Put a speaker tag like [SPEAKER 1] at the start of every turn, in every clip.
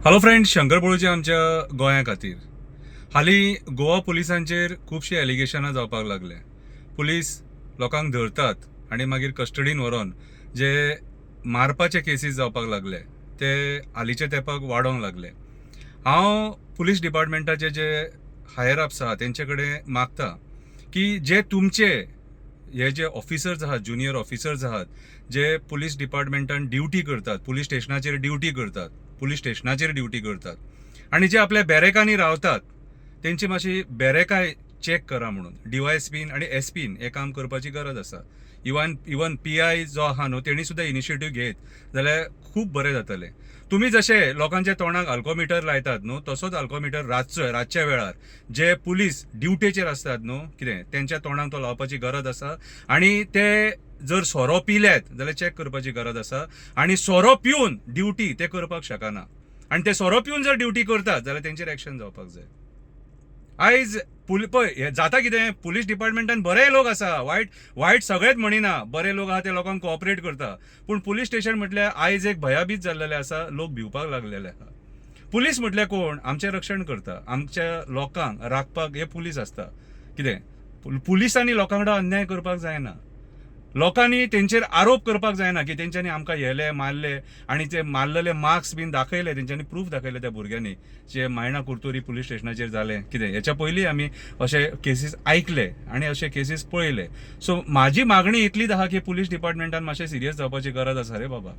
[SPEAKER 1] Hello friends, Shankar पळूचे आमच्या गोंया खातीर हालीं गोवा पुलिसांचेर खुबशीं एलिगेशनां जावपाक लागले. पुलीस लोकांक धरतात आनी मागीर कस्टडीन व्हरोन जे मारपाचे केसीस जावपाक लागले ते हालींच्या तेंपाक वाडोंक लागले. हांव पुलीस डिपार्टमेंटाचे जे हायर अप्स आहात तेंचे कडेन मागता की जे तुमचे हे जे ऑफिसर्स आहात, ज्युनियर ऑफिसर्स आहात, जे पुलीस डिपार्टमेंटान ड्युटी करतात, पुलीस स्टेशनाचेर ड्युटी करतात, पुलीस स्टेशनाचेर ड्युटी करतात आणि जे आपल्या बॅरेकांनी रावतात तेंची मातशी बॅरेकाय चॅक करा म्हणून DYSPन आणि SPन हे काम करपाची गरज आसा. इवन PI जो आहा न्हू तेणी सुद्दां इनिशिएटीव घेत जाल्यार खूब बरें जातलें. तुम्ही जशे लोकांच्या तोंडाक अल्कोमिटर लायतात न्हू तसोच अल्कोमिटर रातच्या वेळार जे पुलीस ड्युटेचेर असतात न्हू कितें तेंच्या तोंडाक तो लावपाची गरज आसा आणि ते जर सोरो पिल्यात जाल्यार चॅक करपाची गरज आसा आणि सोरो पिवन ड्युटी ते करपाक शकना आणि ते सोरो पिवन जर ड्युटी करतात जाल्यार तेंचेर एक्शन जावपाक जाय. आयज पळय जाता कितें, पुलीस डिपार्टमेंटान बरे लोक आसा, वायट सगळेच म्हणिना, बरे लोक आहा ते लोकांक कोऑपरेट करता, पूण पुलीस स्टेशन म्हटल्यार आयज एक भयाभीत जाल्लेले आसा, लोक भिवपाक लागलेले आहा. पुलीस म्हटल्यार कोण? आमचें रक्षण करता, आमच्या लोकांक राखपाक हे पुलीस आसता. कितें पुलिसांनी लोकां कडेन अन्याय करपाक जायना, लोकांनी तेंचेर आरोप करपाक जायना की तेंच्यांनी आमकां हेले मारले आणि ते मारलेले मार्क्स बीन दाखयले, तेंच्यांनी प्रूफ दाखयले त्या भुरग्यांनी जे मायणा कुर्तोरी पुलीस स्टेशनाचेर जाले. कितें हेच्या पयलीं आमी अशे केसीस आयकले आणि अशे केसीस पळयले. सो म्हाजी मागणी इतलीच आहा की पुलीस डिपार्टमेंटान मातशें सिरियस जावपाची गरज आसा रे बाबा.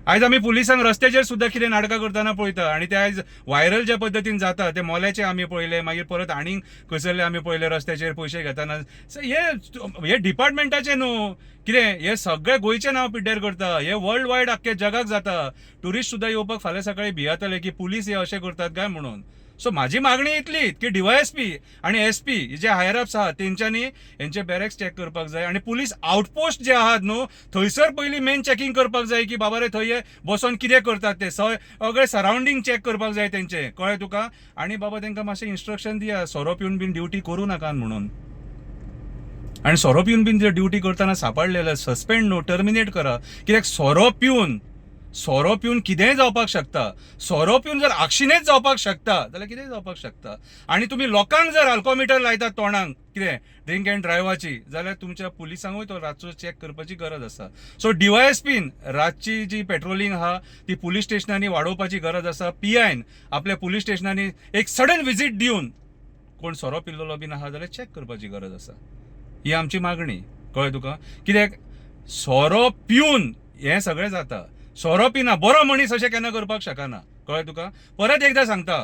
[SPEAKER 1] आयज आमी पुलिसांक रस्त्याचेर सुद्दां कितें नाटकां करतना पळयता आणि ते आयज व्हायरल ज्या पद्दतीन जाता ते मोल्याचे आमी पळयले, मागीर परत आनीक खंयसरले आमी पळयले रस्त्याचेर पयशे घेताना. हे डिपार्टमेंटाचे न्हू, कितें हे सगळे गोंयचे नांव पिड्ड्यार करता, हे वर्ल्ड वायड आख्खे जगाक जाता. ट्युरिस्ट सुद्दां येवपाक फाल्यां सकाळी भियातले की पुलीस हे अशें करतात काय म्हणून. सो म्हाजी मागणी इतलीच की DYSP आणि SP जे हायर अप्स आहात तेंच्यांनी हेंचे बॅरेक्स चॅक करपाक जाय आणि पुलीस आउटपोस्ट जे आहात न्हू थंयसर पयलीं मेन चॅकिंग करपाक जाय की बाबा रे थंय बसोन कितें करतात ते सगळे सरावंडींग चॅक करपाक जाय तेंचे, कळ्ळें तुका. आणि बाबा तेंकां मातशें इन्स्ट्रक्शन दिया सोरो पिवन बीन ड्युटी करूं नाका म्हणून. आणि सोरो पिवन बीन जर ड्युटी करतना सापडलेलं सस्पेंड न्हू, टर्मिनेट करा. कित्याक सोरो पिवन कितेंय जावपाक शकता. सोरो पिवन जर आक्षिणेच जावपाक शकता जाल्यार कितेंय जावपाक शकता. आणि तुम्ही लोकांक जर अल्कोमिटर लायतात तोंडाक कितें ड्रिंक अँड ड्रायव्हाची जाल्यार तुमच्या पुलिसांकूय तो रातचो चॅक करपाची गरज आसा. सो DYSPन रातची जी पेट्रोलिंग आहा ती पुलीस स्टेशनांनी वाडोवपाची गरज आसा. PIन आपल्या पुलीस स्टेशनांनी एक सडन विजीट दिवन कोण सोरो पिल्लोलो बीन आहा जाल्यार चॅक करपाची गरज आसा. ही आमची मागणी, कळ्ळें तुका. कित्याक सोरो पिवन हें सगळें जाता. सोरो पिना बरो मनीस अशें केन्ना करपाक शकना, कळ्ळें तुका. परत एकदां सांगता,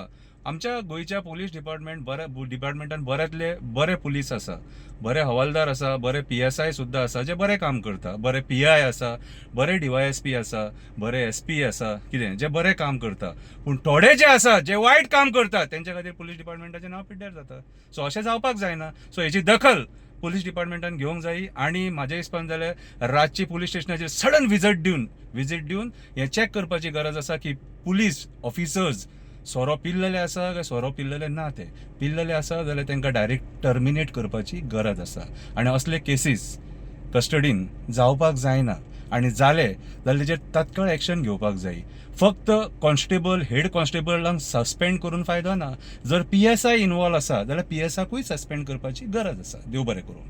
[SPEAKER 1] आमच्या गोंयच्या पुलीस डिपार्टमेंटान बऱ्यांतले बरे पुलीस आसा, बरे हवालदार आसा, बरे PSI सुद्दां आसा जे बरें काम करता, बरे PI आसा, बरे DYSP आसा, बरे SP आसा, कितें जे बरें काम करता. पूण थोडे जे आसा जे वायट काम करतात तेंच्या खातीर पुलीस डिपार्टमेंटाचें नांव पिड्ड्यार जाता. सो अशें जावपाक जायना. सो हेची दखल पुलीस डिपार्टमेंटान घेवंक जाय आणि म्हाज्या हिसपान जाल्यार रातची पुलीस स्टेशनाचेर सडन विजीट दिवन हें चॅक करपाची गरज आसा की पुलीस ऑफिसर्स सोरो पिल्लेले आसा काय सोरो पिल्लेले ना. ते पिल्लेले आसा जाल्यार तांकां डायरेक्ट टर्मिनेट करपाची गरज आसा आणि असले केसीस कस्टडीन जावपाक जायना आणि जाले जाल्यार तेचेर तात्काळ एक्शन घेवपाक जाय. फक्त कॉन्स्टेबल, हेड कॉन्स्टेबलांक सस्पेंड करून फायदो ना. जर PSI इन्वॉल्व आसा जाल्यार PSIकूय सस्पेंड करपाची गरज आसा. देव बरें करूं.